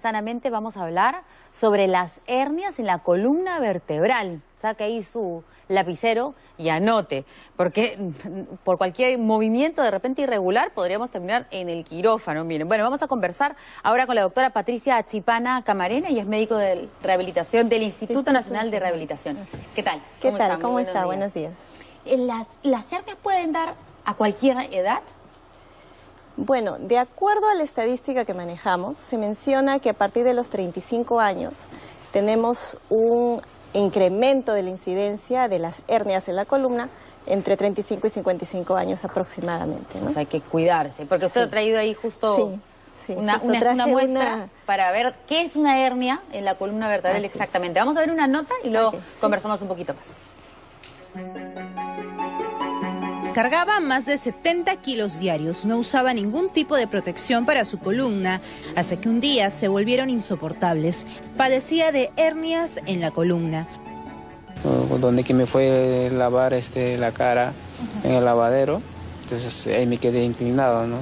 Sanamente vamos a hablar sobre las hernias en la columna vertebral. Saque ahí su lapicero y anote, porque por cualquier movimiento de repente irregular podríamos terminar en el quirófano. Miren, bueno, vamos a conversar ahora con la doctora Patricia Chipana Camarena, ella es médico de rehabilitación del Instituto Nacional de Rehabilitación. ¿Qué tal? ¿Qué tal? ¿Cómo está? Buenos días. ¿Las hernias pueden dar a cualquier edad? Bueno, de acuerdo a la estadística que manejamos, se menciona que a partir de los 35 años tenemos un incremento de la incidencia de las hernias en la columna entre 35 y 55 años aproximadamente, ¿no? O sea, hay que cuidarse, porque usted ha traído ahí justo una muestra para ver qué es una hernia en la columna vertebral exactamente. Vamos a ver una nota y luego conversamos un poquito más. Cargaba más de 70 kilos diarios, no usaba ningún tipo de protección para su columna, hasta que un día se volvieron insoportables. Padecía de hernias en la columna. Donde que me fue a lavar la cara en el lavadero, entonces ahí me quedé inclinado, ¿no?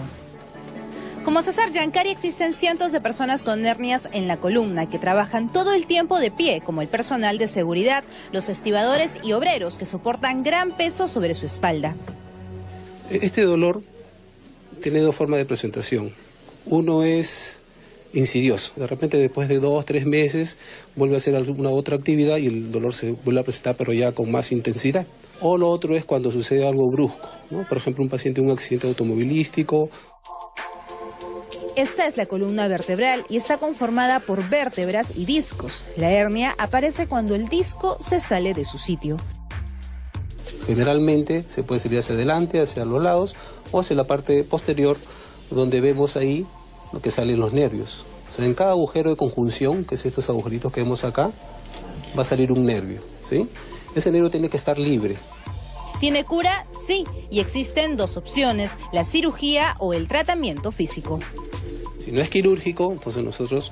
Como César Yancari, existen cientos de personas con hernias en la columna que trabajan todo el tiempo de pie, como el personal de seguridad, los estibadores y obreros que soportan gran peso sobre su espalda. Este dolor tiene dos formas de presentación. Uno es insidioso. De repente, después de 2 o 3 meses, vuelve a hacer alguna otra actividad y el dolor se vuelve a presentar, pero ya con más intensidad. O lo otro es cuando sucede algo brusco, ¿no? Por ejemplo, un paciente en un accidente automovilístico. Esta es la columna vertebral y está conformada por vértebras y discos. La hernia aparece cuando el disco se sale de su sitio. Generalmente se puede salir hacia adelante, hacia los lados o hacia la parte posterior, donde vemos ahí lo que salen los nervios. O sea, en cada agujero de conjunción, que es estos agujeritos que vemos acá, va a salir un nervio, ¿sí? Ese nervio tiene que estar libre. ¿Tiene cura? Sí, y existen 2 opciones, la cirugía o el tratamiento físico. Si no es quirúrgico, entonces nosotros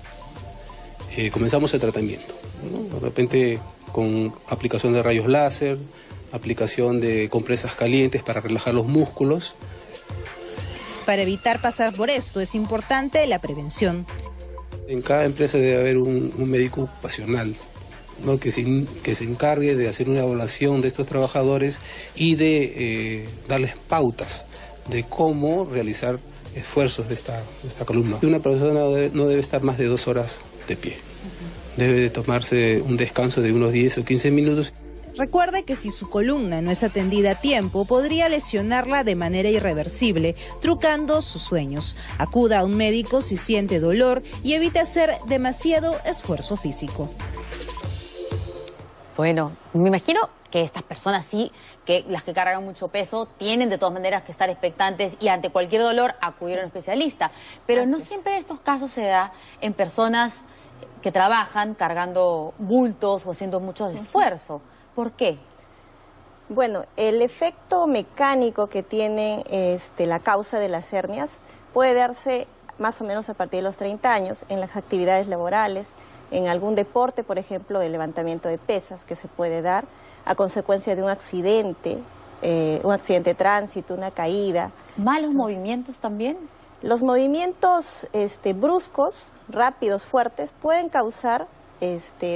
comenzamos el tratamiento, ¿no? De repente con aplicación de rayos láser, aplicación de compresas calientes para relajar los músculos. Para evitar pasar por esto es importante la prevención. En cada empresa debe haber un médico ocupacional, ¿no? que se encargue de hacer una evaluación de estos trabajadores y de darles pautas de cómo realizar esfuerzos de esta columna. Una persona no debe estar más de 2 horas de pie. Debe de tomarse un descanso de unos 10 o 15 minutos. Recuerde que si su columna no es atendida a tiempo, podría lesionarla de manera irreversible, trucando sus sueños. Acuda a un médico si siente dolor y evite hacer demasiado esfuerzo físico. Bueno, me imagino que estas personas sí, que las que cargan mucho peso, tienen de todas maneras que estar expectantes y ante cualquier dolor acudir a un especialista. Pero no siempre estos casos se da en personas que trabajan cargando bultos o haciendo mucho esfuerzo. ¿Por qué? Bueno, el efecto mecánico que tiene la causa de las hernias puede darse más o menos a partir de los 30 años en las actividades laborales, en algún deporte, por ejemplo, el levantamiento de pesas que se puede dar a consecuencia de un accidente de tránsito, una caída. ¿Malos movimientos también? Los movimientos bruscos, rápidos, fuertes, pueden causar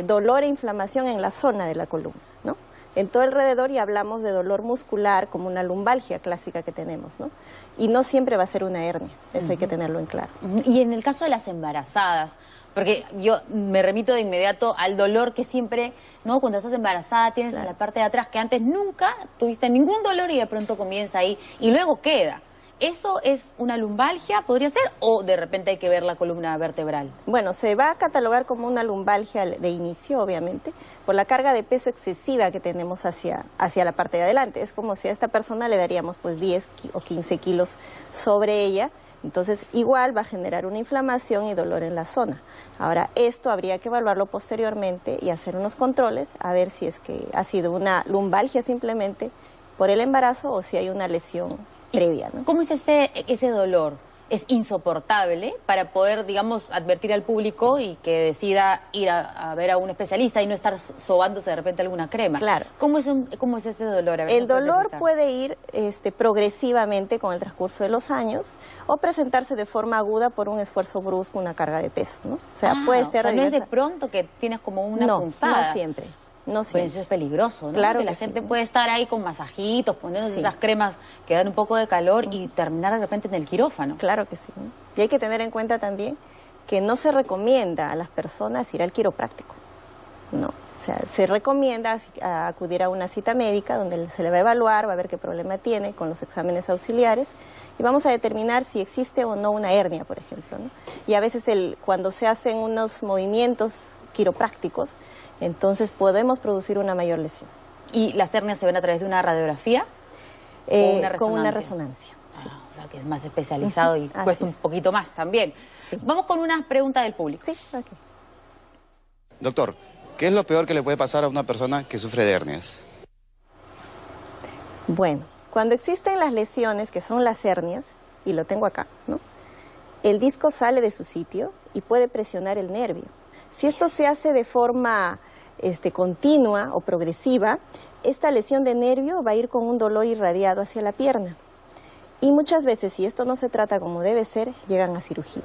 dolor e inflamación en la zona de la columna, ¿no? En todo alrededor, y hablamos de dolor muscular como una lumbalgia clásica que tenemos, ¿no? Y no siempre va a ser una hernia, eso hay que tenerlo en claro. Y en el caso de las embarazadas, porque yo me remito de inmediato al dolor que siempre, ¿no? Cuando estás embarazada tienes en la parte de atrás, que antes nunca tuviste ningún dolor y de pronto comienza ahí y luego queda. ¿Eso es una lumbalgia, podría ser, o de repente hay que ver la columna vertebral? Bueno, se va a catalogar como una lumbalgia de inicio, obviamente, por la carga de peso excesiva que tenemos hacia la parte de adelante. Es como si a esta persona le daríamos pues 10 o 15 kilos sobre ella, entonces igual va a generar una inflamación y dolor en la zona. Ahora, esto habría que evaluarlo posteriormente y hacer unos controles a ver si es que ha sido una lumbalgia simplemente por el embarazo o si hay una lesión previa, ¿no? ¿Cómo es ese dolor? es insoportable para poder, digamos, advertir al público y que decida ir a ver a un especialista y no estar sobándose de repente alguna crema? Claro. ¿Cómo es ese dolor? A ver, El ¿nos puedes dolor precisar? puede ir progresivamente con el transcurso de los años o presentarse de forma aguda por un esfuerzo brusco, una carga de peso, ¿no? O sea, puede ser no es de diversa- pronto que tienes como una No, punzada. no siempre. No Pues siempre. eso es peligroso, ¿no? Claro que la que sí. gente puede estar ahí con masajitos, poniéndose Sí. esas cremas que dan un poco de calor y terminar de repente en el quirófano. Claro que sí, ¿no? Y hay que tener en cuenta también que no se recomienda a las personas ir al quiropráctico, no. O sea, se recomienda acudir a una cita médica donde se le va a evaluar, va a ver qué problema tiene con los exámenes auxiliares y vamos a determinar si existe o no una hernia, por ejemplo, ¿no? Y a veces cuando se hacen unos movimientos quiroprácticos, entonces podemos producir una mayor lesión. ¿Y las hernias se ven a través de una radiografía? ¿O una Con una resonancia? resonancia, sí. O sea, que es más especializado y Así cuesta un es. poquito más también. Sí. Vamos con una pregunta del público. Sí, ok. Doctor, ¿qué es lo peor que le puede pasar a una persona que sufre de hernias? Bueno, cuando existen las lesiones, que son las hernias, y lo tengo acá, ¿no? El disco sale de su sitio y puede presionar el nervio. Si esto se hace de forma continua o progresiva, esta lesión de nervio va a ir con un dolor irradiado hacia la pierna. Y muchas veces, si esto no se trata como debe ser, llegan a cirugía.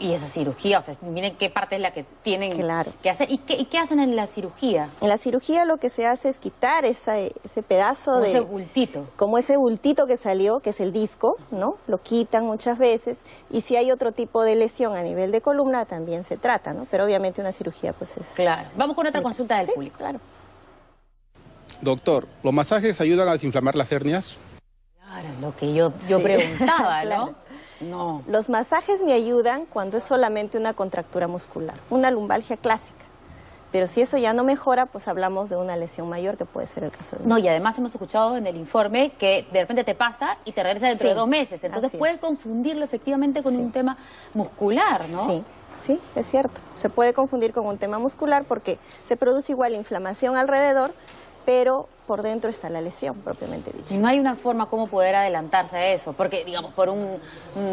Y esa cirugía, o sea, miren qué parte es la que tienen Claro. que hacer. ¿Y qué hacen en la cirugía? En la cirugía lo que se hace es quitar ese pedazo Como de... ese bultito. Como ese bultito que salió, que es el disco, ¿no? Lo quitan muchas veces y si hay otro tipo de lesión a nivel de columna también se trata, ¿no? Pero obviamente una cirugía pues es... Claro. Vamos con otra consulta del Sí, público. claro. Doctor, ¿los masajes ayudan a desinflamar las hernias? Claro, lo que yo Sí. preguntaba, Claro. ¿no? No. Los masajes me ayudan cuando es solamente una contractura muscular, una lumbalgia clásica. Pero si eso ya no mejora, pues hablamos de una lesión mayor que puede ser el caso de... No, y además hemos escuchado en el informe que de repente te pasa y te regresa dentro Sí, de 2 meses. Entonces así puedes es. confundirlo efectivamente con Sí. un tema muscular, ¿no? Sí, sí, es cierto. Se puede confundir con un tema muscular porque se produce igual inflamación alrededor, pero por dentro está la lesión propiamente dicha. Y no hay una forma como poder adelantarse a eso, porque digamos, por un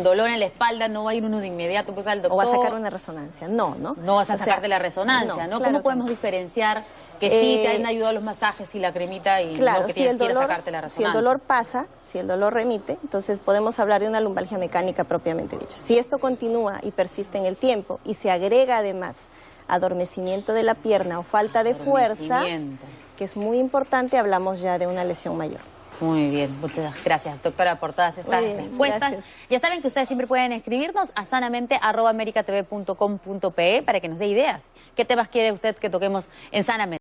dolor en la espalda no va a ir uno de inmediato pues al O doctor. va a sacar una resonancia. No, ¿no? No vas a O sea, sacarte la resonancia, ¿no? claro ¿Cómo que podemos no. diferenciar que sí te Eh, han ayudado los masajes y la cremita y Claro, no que si tienes el que ir a dolor, sacarte la si resonancia? el dolor pasa, si el dolor remite, entonces podemos hablar de una lumbalgia mecánica propiamente dicha. Si esto continúa y persiste en el tiempo y se agrega además adormecimiento de la pierna o falta de fuerza, Adormecimiento. que es muy importante, hablamos ya de una lesión mayor. Muy bien, muchas gracias, doctora, por todas estas Muy bien, respuestas. gracias. Ya saben que ustedes siempre pueden escribirnos a sanamente@americatv.com.pe para que nos dé ideas. ¿Qué temas quiere usted que toquemos en Sanamente?